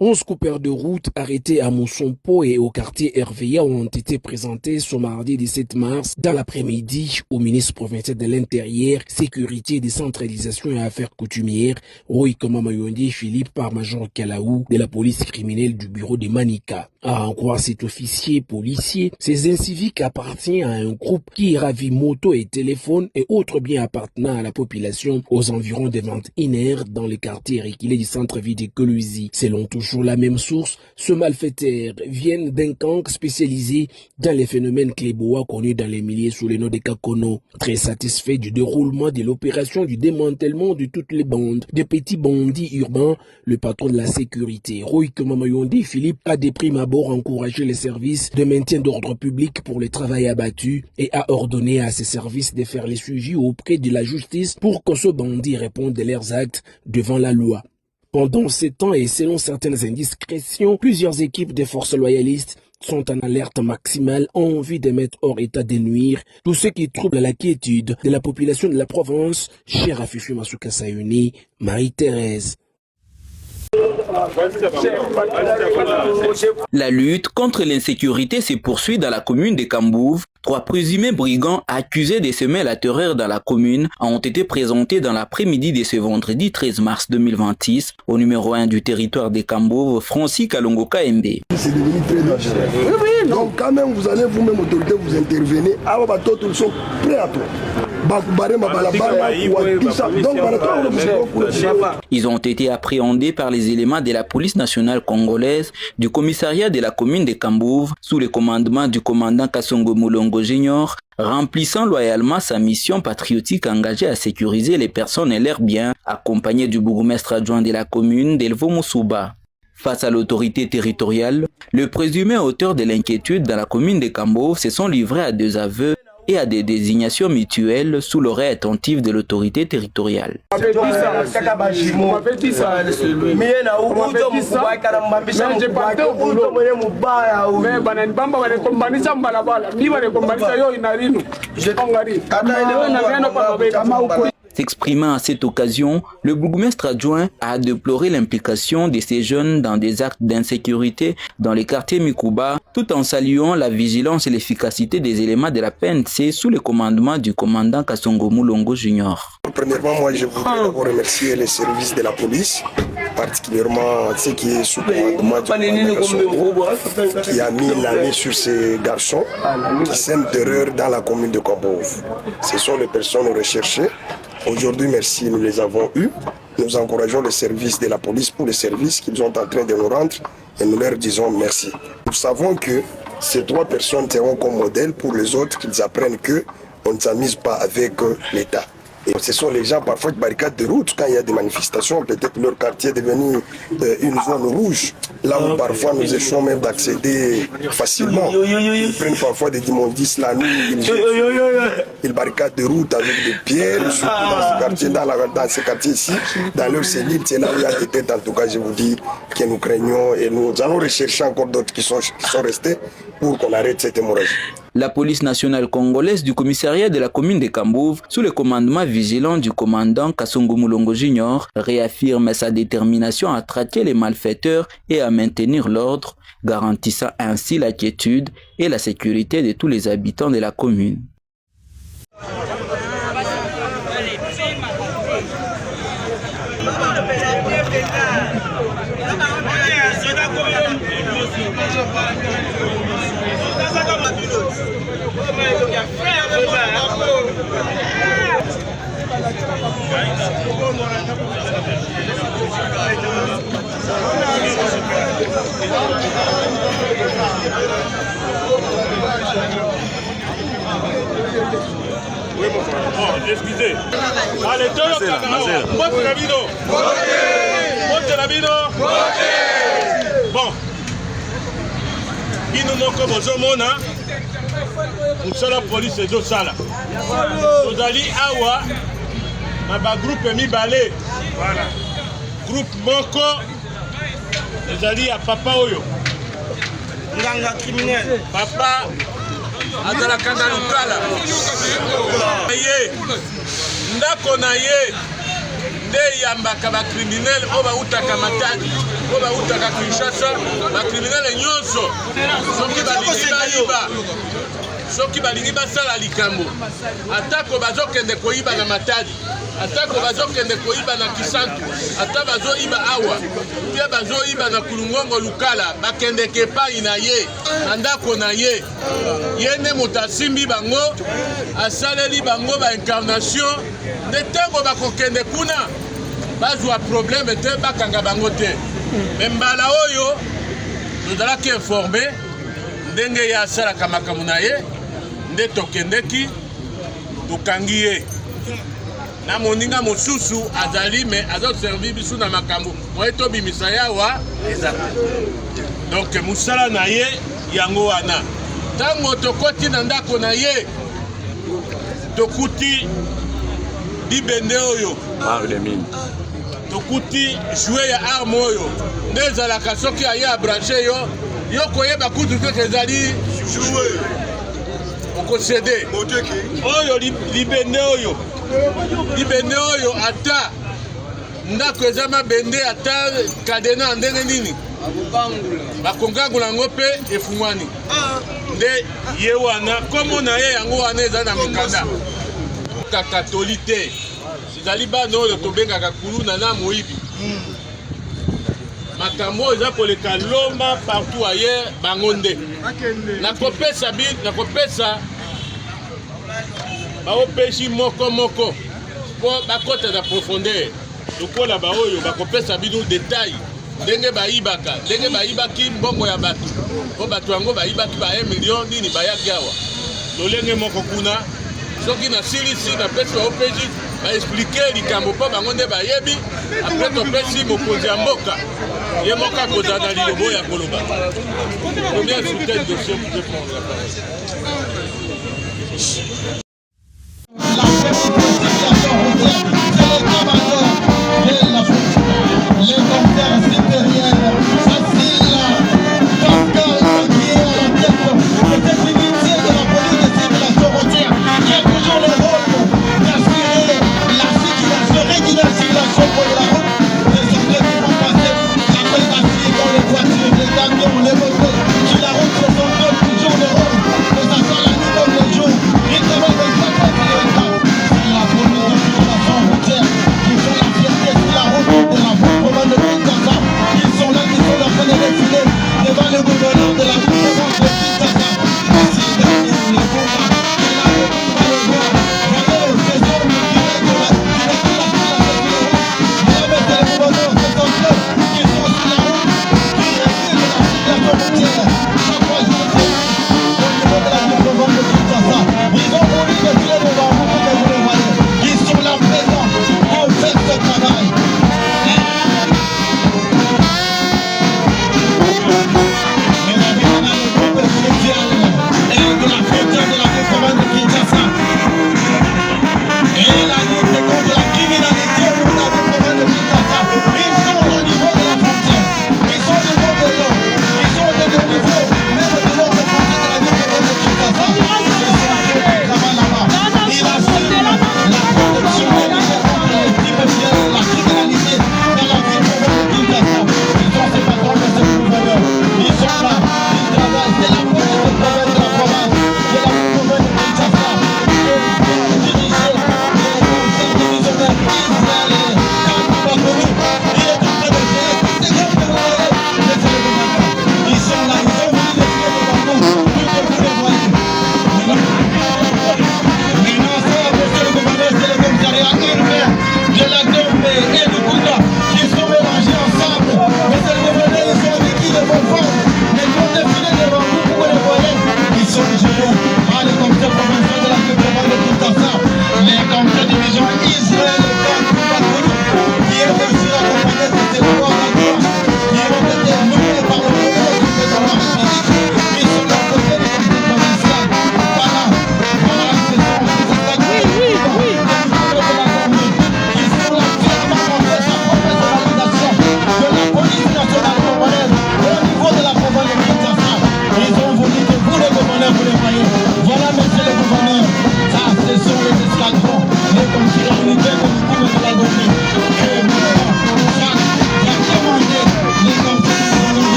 11 coupeurs de route arrêtés à Moussompo et au quartier RVA ont été présentés ce mardi 17 mars dans l'après-midi au ministre provincial de l'Intérieur, Sécurité, Décentralisation et Affaires coutumières, Roy Mayonde Philippe par Major Kalaou de la police criminelle du bureau de Manika. À en croire cet officier policier, ces inciviques appartiennent à un groupe qui ravit moto et téléphone et autres biens appartenant à la population aux environs de 21h dans les quartiers reculés du centre-ville de Coluzi. Selon toujours la même source, ce malfaiteur vient d'un camp spécialisé dans les phénomènes clébois connus dans les milieux sous le nom de Kakono. Très satisfait du déroulement de l'opération du démantèlement de toutes les bandes de petits bandits urbains, le patron de la sécurité, Roy Mayonde Philippe, a de prime abord encouragé les services de maintien d'ordre public pour le travail abattu et a ordonné à ces services de faire les suivis auprès de la justice pour que ce bandit réponde de leurs actes devant la loi. Pendant ces temps et selon certaines indiscrétions, plusieurs équipes des forces loyalistes sont en alerte maximale en vue de mettre hors état de nuire tout ce qui trouble la quiétude de la population de la province, chère à Fifi Masuka Sayuni, Marie-Thérèse. La lutte contre l'insécurité se poursuit dans la commune de Kambouve. 3 présumés brigands accusés de semer la terreur dans la commune ont été présentés dans l'après-midi de ce vendredi 13 mars 2026 au numéro 1 du territoire de Kambouve, Francis Kalongo Kaembe. C'est devenu très dangereux. Oui, donc quand même vous allez vous-même autorité vous intervenir, ils sont prêts à tout. Ils ont été appréhendés par les éléments de la police nationale congolaise du commissariat de la commune de Kambouve sous le commandement du commandant Kasongo Moulongo Junior, remplissant loyalement sa mission patriotique engagée à sécuriser les personnes et leurs biens, accompagné du bourgmestre adjoint de la commune, Delvo Moussouba. Face à l'autorité territoriale, le présumé auteur de l'inquiétude dans la commune de Kambouve se sont livrés à 2 aveux et à des désignations mutuelles sous l'oreille attentive de l'autorité territoriale. S'exprimant à cette occasion, le bourgmestre adjoint a déploré l'implication de ces jeunes dans des actes d'insécurité dans les quartiers Mikuba, tout en saluant la vigilance et l'efficacité des éléments de la PNC sous le commandement du commandant Kasongo Moulongo Junior. Premièrement, moi je voudrais d'abord remercier les services de la police, particulièrement ceux qui est sous commandement du commandant Kasongo, qui a mis la main sur ces garçons qui sèment terreur dans la commune de Kambouve. Ce sont les personnes recherchées. Aujourd'hui, merci, nous les avons eus. Nous encourageons les services de la police pour les services qu'ils sont en train de nous rendre et nous leur disons merci. Nous savons que ces 3 personnes seront comme modèle pour les autres, qu'ils apprennent qu'on ne s'amuse pas avec l'État. Et ce sont les gens parfois qui barricadent de route quand il y a des manifestations, peut-être leur quartier est devenu une zone rouge, là où parfois nous échouons même d'accéder facilement. Ils prennent parfois des immondices la nuit, ils barricadent de route avec des pierres, surtout dans ces quartiers ici, dans leurs cellules, c'est là où il y a des têtes. En tout cas, je vous dis que nous craignons et nous allons rechercher encore d'autres qui sont restés pour qu'on arrête cette hémorragie. La police nationale congolaise du commissariat de la commune de Kambouve, sous le commandement vigilant du commandant Kasongo Moulongo Junior, réaffirme sa détermination à traquer les malfaiteurs et à maintenir l'ordre, garantissant ainsi la quiétude et la sécurité de tous les habitants de la commune. Oui, mon frère. Oh, excusez. Allez, bon. Qui nous manque bozomona musala police ezosala tozali awa na bagroupe mibale. Voilà. Groupe moko ezali ya papa oyo nganga criminel papa azalaka na lukala ye ndako na ye nde yambaka bakriminele oyo bautaka matadi po bautaka Kinshasa bakriminele nyonso soki balingi basala likambo atako bazokende koyiba na Matadi, atako bazokende koyiba na Kisantu, ata bazoyiba awa mpe bazoyiba na Kulungongo Lukala, bakendeke epai na ye na ndako na ye. Ye nde moto asimbi bango asaleli bango baincarnation nde ntango bakokende kuna bazwa probleme te bakanga bango te. Me mbala oyo tozalaki informe ndenge ye asalaka makambo na ye nde tokendeki tokangi ye na moninga mosusu azali me azoservi biso na makambo moye tobimisa yawa eza donc mosala na ye yango wana. Ntango tokoti na ndako na ye tokuti libende oyo tokuti jue ya arme oyo nde ezalaka soki aye abranche yo koyeba kutu teke ezali jue okosede oyo libende oyo ata ndako eza mabende ata kadena ndenge nini bakongangula yango mpe efungwani nde ye wana komo na ye yango wana eza na mikanda kakatoli te ezali bana oyo tobengaka kuluna na moyibi makambo oyo eza koleka lomba partout aye bango nde nakopesa baopeshi moko mpo bakota na profondeur lokola baoyo bakopesa bino detail ndenge bayibaka ndenge bayibaki mbongo ya bato po bato yango bayibaki ba 1 million nini bayaki awa lolenge moko kuna soki na silisi napesi baopeshi baexplike likambo mpo bango nde bayebi apres topesi mokonzi ya mboka ye moko akozala na lilobo ya koloba combien sur tel dossier vous pouvez prendre la parole. Yeah.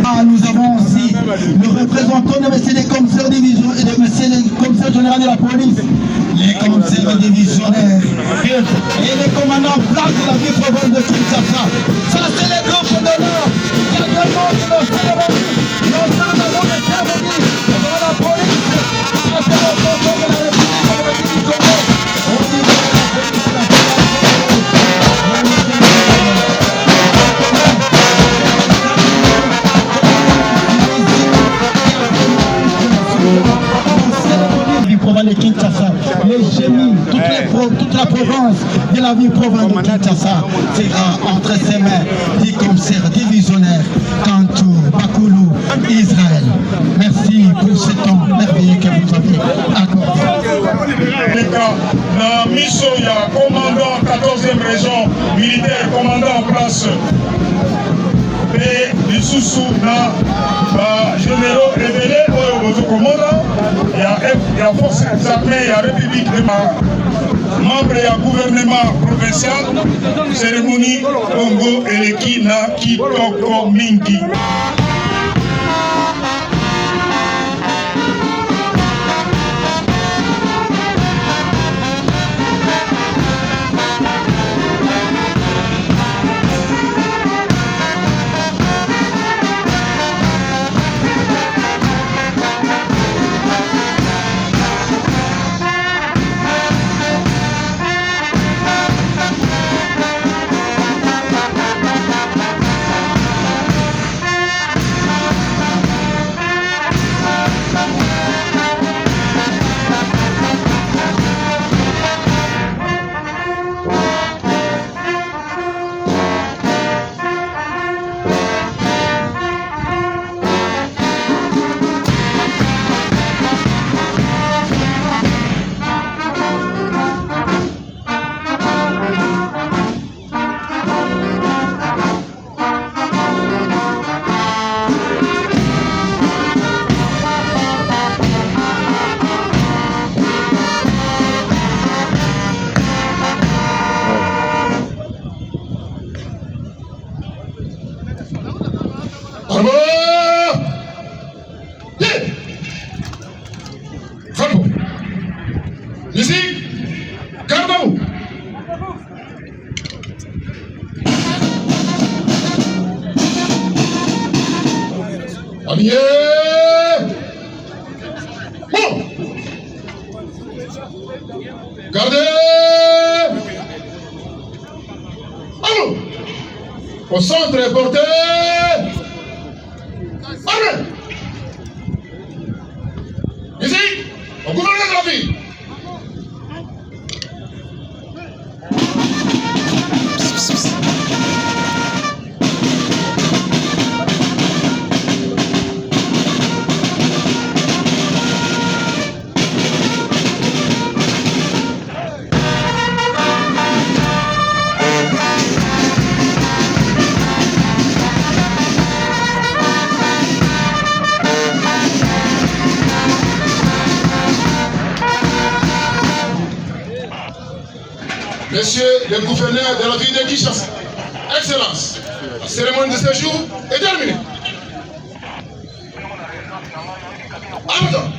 Nous avons aussi le représentant de monsieur les commissaires divisionnaires et de monsieur le commissaire général de la police, les commissaires divisionnaires et les commandants en place de la ville province de Kinshasa. Ça, c'est les groupes d'honneur. Il y a également nos cérémonies. L'ensemble de nos cérémonies devant la police. Ça, c'est le canton de la République du Congo. Au niveau de la police de la de Kinshasa, les génies, toute la province de la ville province de Kinshasa sera entre ses mains des commissaires divisionnaires Kantou, Bakoulou, Israël. Merci pour ce temps merveilleux que vous avez accordé. La mission, il y a commandant 14e région militaire, commandant en place. Et les sous-sous, généraux révélés, au commandant, il y a force armées, il y a République, membre du gouvernement provincial, cérémonie Congo et l'équina qui toko mingi. Bon. Gardez. Allons. Au centre, portez. Arrête. Musique. Au gouverneur de la ville. Monsieur le gouverneur de la ville de Kinshasa, Excellence, la cérémonie de séjour est terminée. Attends.